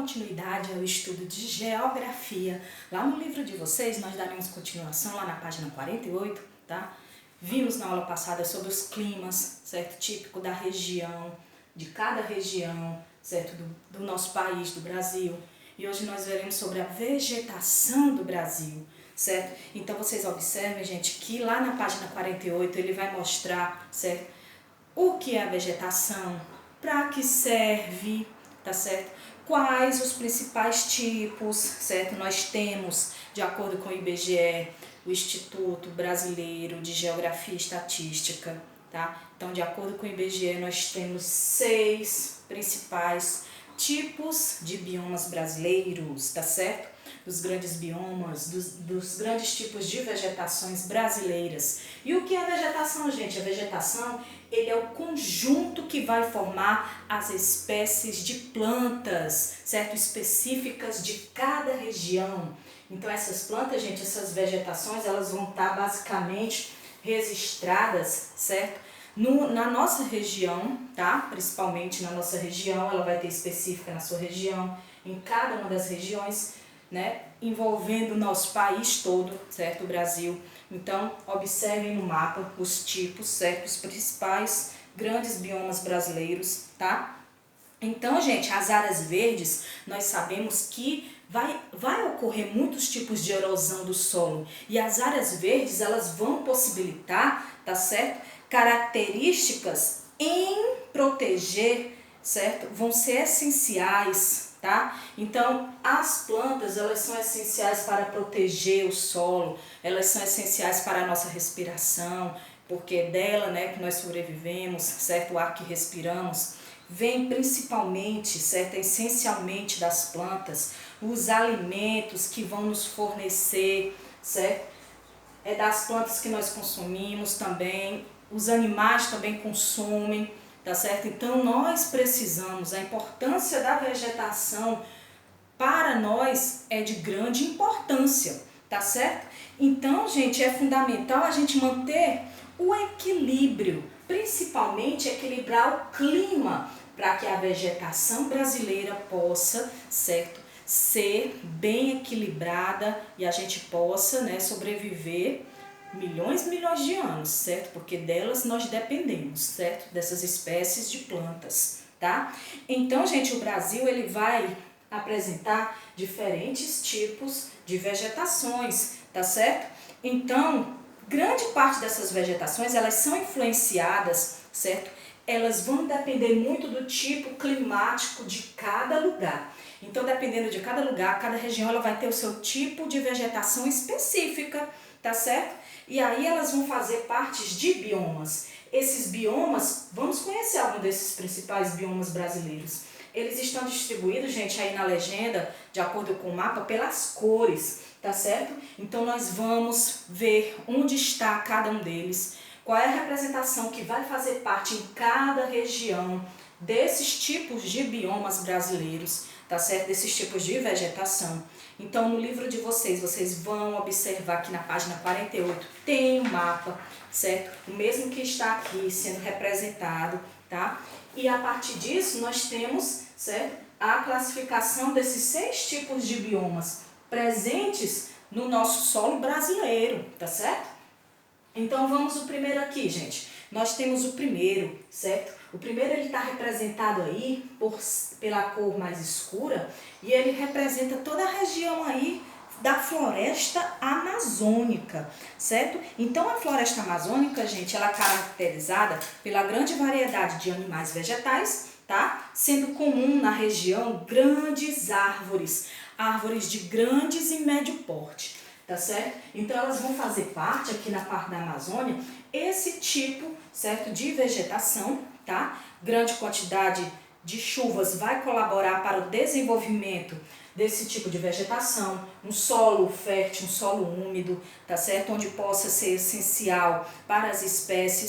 continuidade ao estudo de geografia. Lá no livro de vocês, nós daremos continuação lá na página 48, tá? Vimos na aula passada sobre os climas, certo? Típico da região, de cada região, certo? Do nosso país, do Brasil. E hoje nós veremos sobre a vegetação do Brasil, certo? Então vocês observem, gente, que lá na página 48 ele vai mostrar, certo? O que é a vegetação, para que serve, tá certo? Quais os principais tipos, certo? Nós temos, de acordo com o IBGE, o Instituto Brasileiro de Geografia e Estatística, tá? Então, de acordo com o IBGE, nós temos 6 principais tipos de biomas brasileiros, tá certo? Dos grandes biomas, dos grandes tipos de vegetações brasileiras. E o que é a vegetação, gente? A vegetação, ele é o conjunto que vai formar as espécies de plantas, certo? Específicas de cada região. Então essas plantas, gente, essas vegetações, elas vão estar basicamente registradas, certo? Na nossa região, tá? Principalmente na nossa região, ela vai ter específica na sua região, em cada uma das regiões, né? Envolvendo o nosso país todo, certo? O Brasil. Então, observem no mapa os tipos, certo? Os principais grandes biomas brasileiros, tá? Então, gente, as áreas verdes, nós sabemos que vai ocorrer muitos tipos de erosão do solo. E as áreas verdes, elas vão possibilitar, tá certo? Características em proteger, certo? Vão ser essenciais, tá? Então, as plantas, elas são essenciais para proteger o solo, elas são essenciais para a nossa respiração, porque é dela, né, que nós sobrevivemos, certo? O ar que respiramos vem principalmente, certo? Essencialmente das plantas, os alimentos que vão nos fornecer, certo? É das plantas que nós consumimos também, os animais também consomem, tá certo? Então nós precisamos, a importância da vegetação para nós é de grande importância, tá certo? Então, gente, é fundamental a gente manter o equilíbrio, principalmente equilibrar o clima, para que a vegetação brasileira possa, certo, ser bem equilibrada e a gente possa, né, sobreviver milhões e milhões de anos, certo? Porque delas nós dependemos, certo? Dessas espécies de plantas, tá? Então, gente, o Brasil ele vai apresentar diferentes tipos de vegetações, tá certo? Então, grande parte dessas vegetações, elas são influenciadas, certo? Elas vão depender muito do tipo climático de cada lugar. Então, dependendo de cada lugar, cada região, ela vai ter o seu tipo de vegetação específica, tá certo? E aí elas vão fazer partes de biomas. Esses biomas, vamos conhecer algum desses principais biomas brasileiros. Eles estão distribuídos, gente, aí na legenda, de acordo com o mapa, pelas cores, tá certo? Então, nós vamos ver onde está cada um deles, qual é a representação que vai fazer parte em cada região desses tipos de biomas brasileiros, tá certo? Desses tipos de vegetação. Então, no livro de vocês vão observar que na página 48 tem um mapa, certo? O mesmo que está aqui sendo representado, tá? E a partir disso, nós temos, certo? A classificação desses 6 tipos de biomas presentes no nosso solo brasileiro, tá certo? Então, vamos o primeiro aqui, gente. Nós temos o primeiro, certo? O primeiro ele está representado aí pela cor mais escura e ele representa toda a região aí da floresta amazônica, certo? Então, a floresta amazônica, gente, ela é caracterizada pela grande variedade de animais vegetais, tá? Sendo comum na região grandes árvores, árvores de grandes e médio porte. Tá certo? Então, elas vão fazer parte aqui na parte da Amazônia, esse tipo, certo, de vegetação, tá? Grande quantidade de chuvas vai colaborar para o desenvolvimento desse tipo de vegetação, um solo fértil, um solo úmido, tá certo? Onde possa ser essencial para as espécies,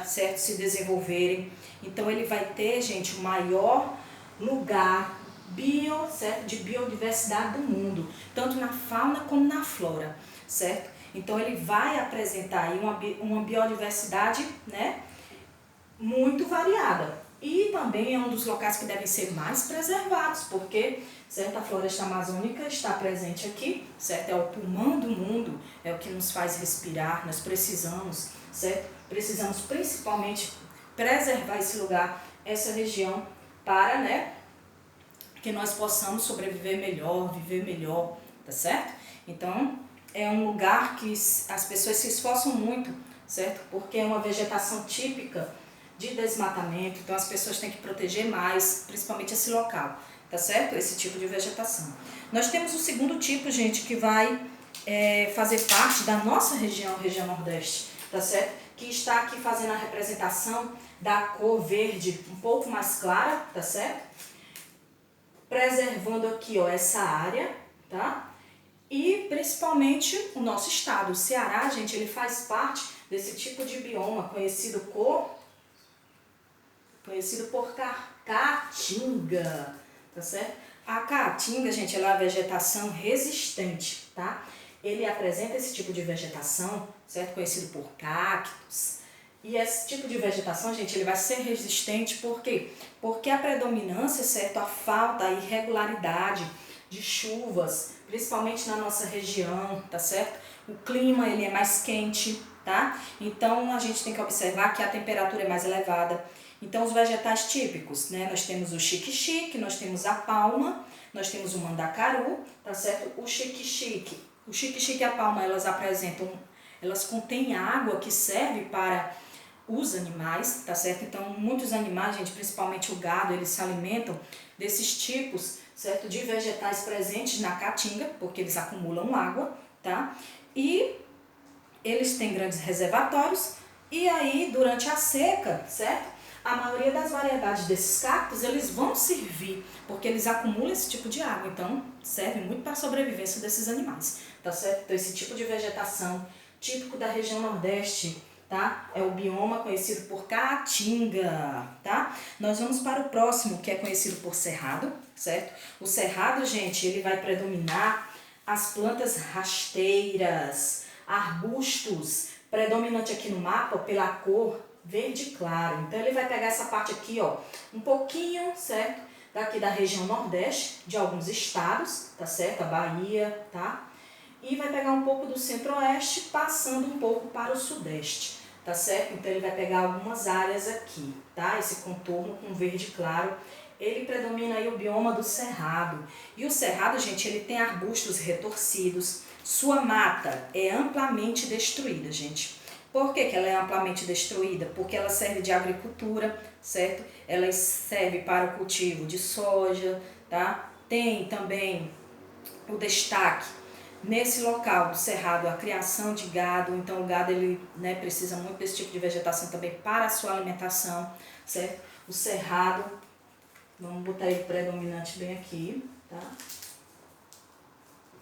certo, se desenvolverem. Então, ele vai ter, gente, o maior lugar certo? De biodiversidade do mundo, tanto na fauna como na flora, certo? Então ele vai apresentar aí uma biodiversidade, né, muito variada, E também é um dos locais que devem ser mais preservados, porque, certo, a floresta amazônica está presente aqui, certo? É o pulmão do mundo, é o que nos faz respirar, nós precisamos, certo? Precisamos principalmente preservar esse lugar, essa região, para, né, que nós possamos sobreviver melhor, viver melhor, tá certo? Então, é um lugar que as pessoas se esforçam muito, certo? Porque é uma vegetação típica de desmatamento, então as pessoas têm que proteger mais, principalmente esse local, tá certo? Esse tipo de vegetação. Nós temos o segundo tipo, gente, que vai fazer parte da nossa região, região Nordeste, tá certo? Que está aqui fazendo a representação da cor verde um pouco mais clara, tá certo? Preservando aqui, ó, essa área, tá? E principalmente o nosso estado, o Ceará, gente, ele faz parte desse tipo de bioma conhecido por caatinga, tá certo? A caatinga, gente, ela é uma vegetação resistente, tá? Ele apresenta esse tipo de vegetação, certo? Conhecido por cactos. E esse tipo de vegetação, gente, ele vai ser resistente por quê? Porque a predominância, certo? A falta, a irregularidade de chuvas, principalmente na nossa região, tá certo? O clima, ele é mais quente, tá? Então, a gente tem que observar que a temperatura é mais elevada. Então, os vegetais típicos, né? Nós temos o xique-xique, nós temos a palma, nós temos o mandacaru, tá certo? O xique-xique e a palma, elas contêm água que serve para os animais, tá certo? Então, muitos animais, gente, principalmente o gado, eles se alimentam desses tipos, certo? De vegetais presentes na caatinga, porque eles acumulam água, tá? E eles têm grandes reservatórios, e aí, durante a seca, certo? A maioria das variedades desses cactos, eles vão servir, porque eles acumulam esse tipo de água, então serve muito para a sobrevivência desses animais, tá certo? Então, esse tipo de vegetação típico da região Nordeste, tá? É o bioma conhecido por caatinga, tá? Nós vamos para o próximo, que é conhecido por cerrado, certo? O cerrado, gente, ele vai predominar as plantas rasteiras, arbustos, predominante aqui no mapa pela cor verde claro. Então, ele vai pegar essa parte aqui, ó, um pouquinho, certo? Daqui da região Nordeste, de alguns estados, tá certo? A Bahia, tá? E vai pegar um pouco do Centro-Oeste, passando um pouco para o Sudeste, tá certo? Então, ele vai pegar algumas áreas aqui, tá? Esse contorno com verde claro, ele predomina aí o bioma do cerrado. E o cerrado, gente, ele tem arbustos retorcidos, sua mata é amplamente destruída, gente. Por que ela é amplamente destruída? Porque ela serve de agricultura, certo? Ela serve para o cultivo de soja, tá? Tem também o destaque nesse local do cerrado, a criação de gado. Então, o gado, ele, né, precisa muito desse tipo de vegetação também para a sua alimentação, certo? O cerrado, vamos botar ele predominante bem aqui, tá?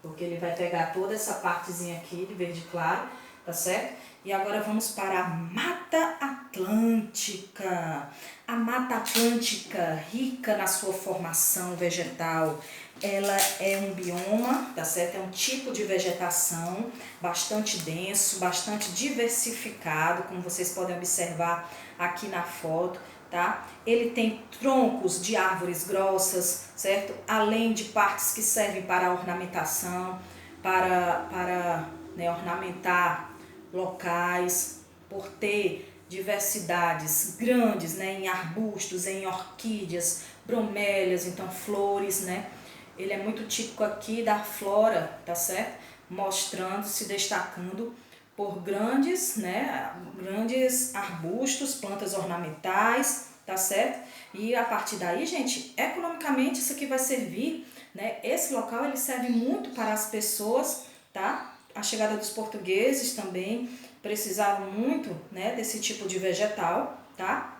Porque ele vai pegar toda essa partezinha aqui de verde claro, tá certo? E agora vamos para a Mata Atlântica. A Mata Atlântica, rica na sua formação vegetal, ela é um bioma, tá certo? É um tipo de vegetação bastante denso, bastante diversificado, como vocês podem observar aqui na foto, tá? Ele tem troncos de árvores grossas, certo? Além de partes que servem para ornamentação, para né, ornamentar locais, por ter diversidades grandes, né, em arbustos, em orquídeas, bromélias, então flores, né? Ele é muito típico aqui da flora, tá certo? Mostrando, se destacando por grandes, né, grandes arbustos, plantas ornamentais, tá certo? E a partir daí, gente, economicamente isso aqui vai servir, né? Esse local ele serve muito para as pessoas, tá? A chegada dos portugueses também precisaram muito, né, desse tipo de vegetal, tá?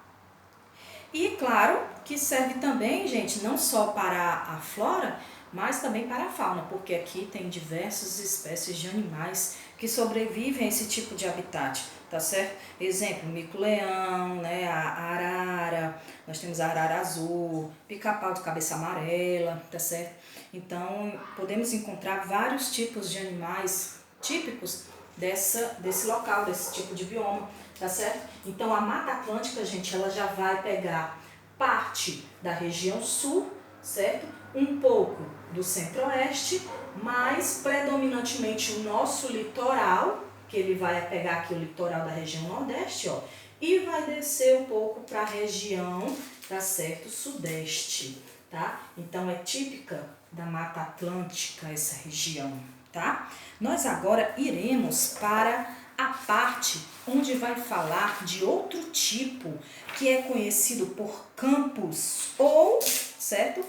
E claro que serve também, gente, não só para a flora, mas também para a fauna, porque aqui tem diversas espécies de animais que sobrevivem a esse tipo de habitat, tá certo? Exemplo, mico-leão, né, a arara, nós temos a arara azul, pica-pau de cabeça amarela, tá certo? Então, podemos encontrar vários tipos de animais típicos desse local, desse tipo de bioma, tá certo? Então, a Mata Atlântica, gente, ela já vai pegar parte da região sul, certo? Um pouco do centro-oeste, mas predominantemente o nosso litoral, que ele vai pegar aqui o litoral da região nordeste, ó, e vai descer um pouco para a região, tá certo? Sudeste, tá? Então é típica da Mata Atlântica essa região, tá? Nós agora iremos para a parte onde vai falar de outro tipo, que é conhecido por campos ou, certo?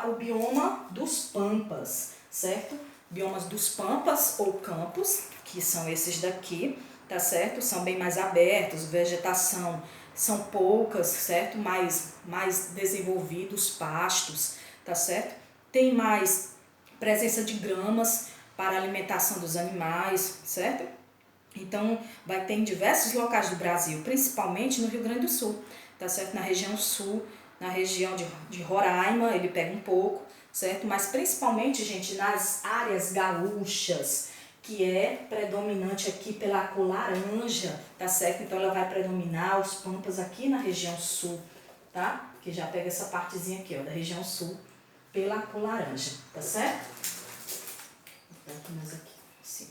O bioma dos pampas, certo? Biomas dos pampas ou campos, que são esses daqui, tá certo? São bem mais abertos, vegetação são poucas, certo? Mais desenvolvidos, pastos, tá certo? Tem mais presença de gramas para a alimentação dos animais, certo? Então, vai ter em diversos locais do Brasil, principalmente no Rio Grande do Sul, tá certo? Na região sul, na região de Roraima, ele pega um pouco, certo? Mas principalmente, gente, nas áreas gaúchas, que é predominante aqui pela cor laranja, tá certo? Então, ela vai predominar os pampas aqui na região sul, tá? Que já pega essa partezinha aqui, ó, da região sul, pela cor laranja, tá certo? Vou botar mais aqui, assim.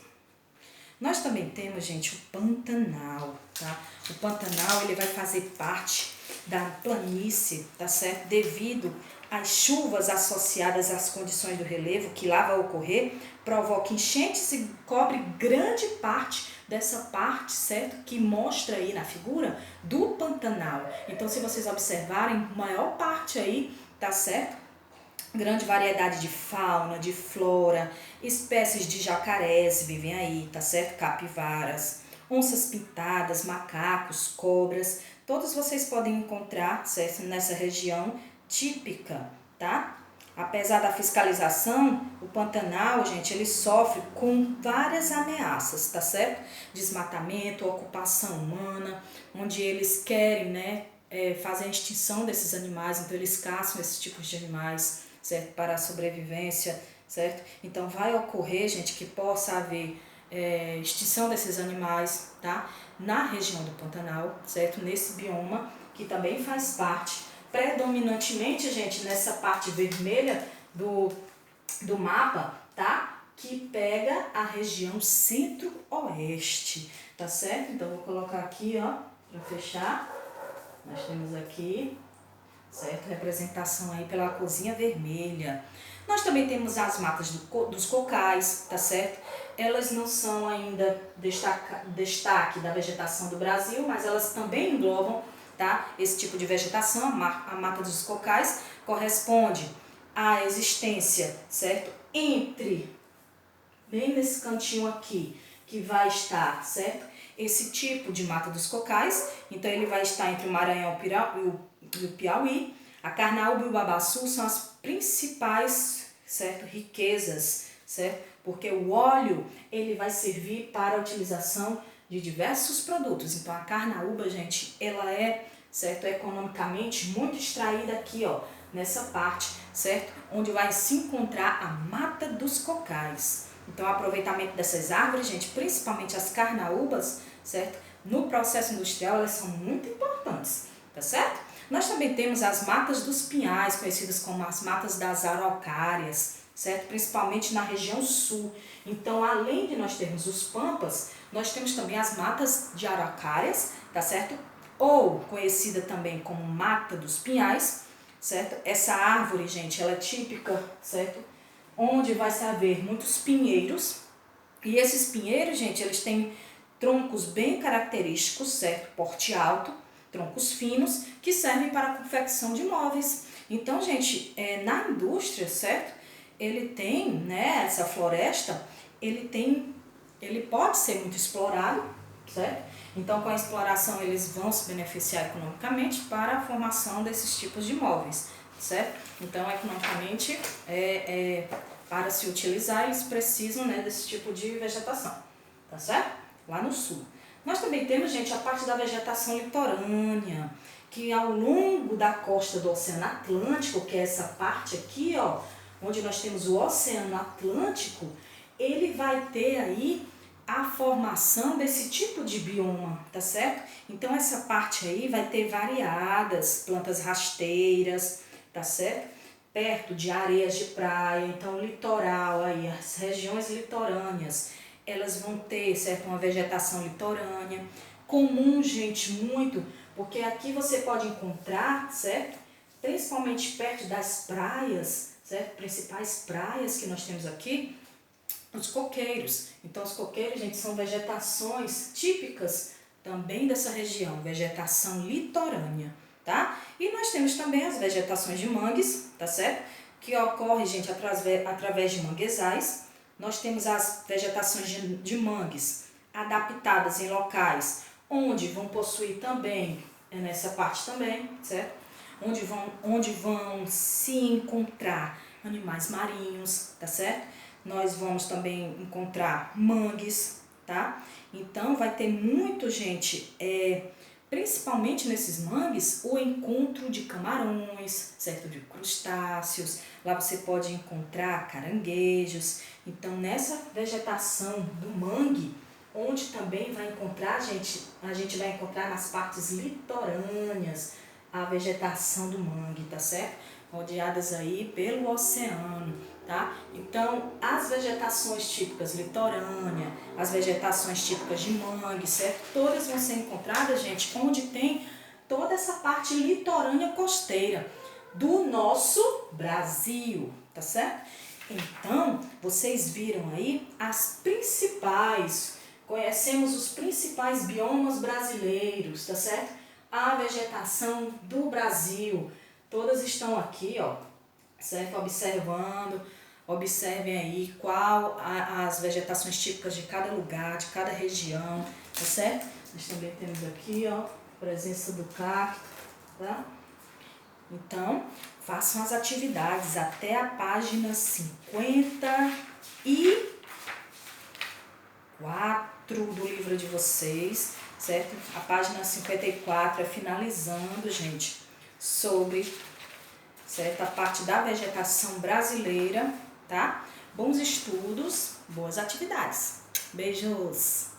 Nós também temos, gente, o Pantanal, tá? O Pantanal, ele vai fazer parte da planície, tá certo? Devido às chuvas associadas às condições do relevo que lá vai ocorrer, provoca enchentes e cobre grande parte dessa parte, certo? Que mostra aí na figura do Pantanal. Então, se vocês observarem, maior parte aí, tá certo? Grande variedade de fauna, de flora, espécies de jacarés vivem aí, tá certo? Capivaras, onças pintadas, macacos, cobras, todos vocês podem encontrar, certo? Nessa região típica, tá? Apesar da fiscalização, o Pantanal, gente, ele sofre com várias ameaças, tá certo? Desmatamento, ocupação humana, onde eles querem, né, fazer a extinção desses animais, então eles caçam esses tipos de animais, certo? Para a sobrevivência, certo? Então vai ocorrer, gente, que possa haver extinção desses animais, tá? Na região do Pantanal, certo? Nesse bioma, que também faz parte, predominantemente, gente, nessa parte vermelha do mapa, tá? Que pega a região centro-oeste, tá certo? Então, vou colocar aqui, ó, para fechar. Nós temos aqui, certo? Representação aí pela corzinha vermelha. Nós também temos as matas dos cocais, tá certo? Elas não são ainda destaque da vegetação do Brasil, mas elas também englobam, tá? Esse tipo de vegetação. A mata dos cocais corresponde à existência, certo? Bem nesse cantinho aqui, que vai estar, certo? Esse tipo de mata dos cocais, então ele vai estar entre o Maranhão e o Piauí. A Carnaúba e o Babaçu são as principais, certo, riquezas, certo? Porque o óleo, ele vai servir para a utilização de diversos produtos. Então a carnaúba, gente, ela é, certo, economicamente muito extraída aqui, ó, nessa parte, certo? Onde vai se encontrar a mata dos cocais. Então o aproveitamento dessas árvores, gente, principalmente as carnaúbas, certo? No processo industrial elas são muito importantes, tá certo? Nós também temos as matas dos pinhais, conhecidas como as matas das araucárias, certo? Principalmente na região sul. Então, além de nós termos os pampas, nós temos também as matas de araucárias, tá certo? Ou conhecida também como mata dos pinhais, certo? Essa árvore, gente, ela é típica, certo? Onde vai se haver muitos pinheiros. E esses pinheiros, gente, eles têm troncos bem característicos, certo? Porte alto, troncos finos, que servem para a confecção de móveis. Então, gente, na indústria, certo? Ele tem, né, essa floresta, ele pode ser muito explorado, certo? Então, com a exploração, eles vão se beneficiar economicamente para a formação desses tipos de móveis, certo? Então, economicamente, para se utilizar, eles precisam, né, desse tipo de vegetação, tá certo? Lá no sul. Nós também temos, gente, a parte da vegetação litorânea, que ao longo da costa do Oceano Atlântico, que é essa parte aqui, ó, onde nós temos o Oceano Atlântico, ele vai ter aí a formação desse tipo de bioma, tá certo? Então essa parte aí vai ter variadas plantas rasteiras, tá certo? Perto de areias de praia, então o litoral aí, as regiões litorâneas, elas vão ter, certo, uma vegetação litorânea, comum, gente, muito, porque aqui você pode encontrar, certo? Principalmente perto das praias, certo? Principais praias que nós temos aqui, os coqueiros. Então os coqueiros, gente, são vegetações típicas também dessa região, vegetação litorânea, tá? E nós temos também as vegetações de mangues, tá certo? Que ocorre, gente, através de manguezais. Nós temos as vegetações de mangues adaptadas em locais onde vão possuir também, nessa parte também, certo? Onde vão se encontrar animais marinhos, tá certo? Nós vamos também encontrar mangues, tá? Então vai ter muito, gente, principalmente nesses mangues, o encontro de camarões, certo? De crustáceos. Lá você pode encontrar caranguejos. Então nessa vegetação do mangue, onde também vai encontrar, a gente vai encontrar nas partes litorâneas a vegetação do mangue, tá certo? Rodeadas aí pelo oceano, tá? Então, as vegetações típicas litorânea, as vegetações típicas de mangue, certo? Todas vão ser encontradas, gente, onde tem toda essa parte litorânea costeira do nosso Brasil, tá certo? Então, vocês viram aí as principais, conhecemos os principais biomas brasileiros, tá certo? A vegetação do Brasil, todas estão aqui, ó, certo? Observem aí as vegetações típicas de cada lugar, de cada região, tá certo? Nós também temos aqui, ó, a presença do cacto, tá? Então, façam as atividades até a página 54 do livro de vocês, certo? A página 54 é finalizando, gente, sobre, certo, a parte da vegetação brasileira, tá? Bons estudos, boas atividades. Beijos!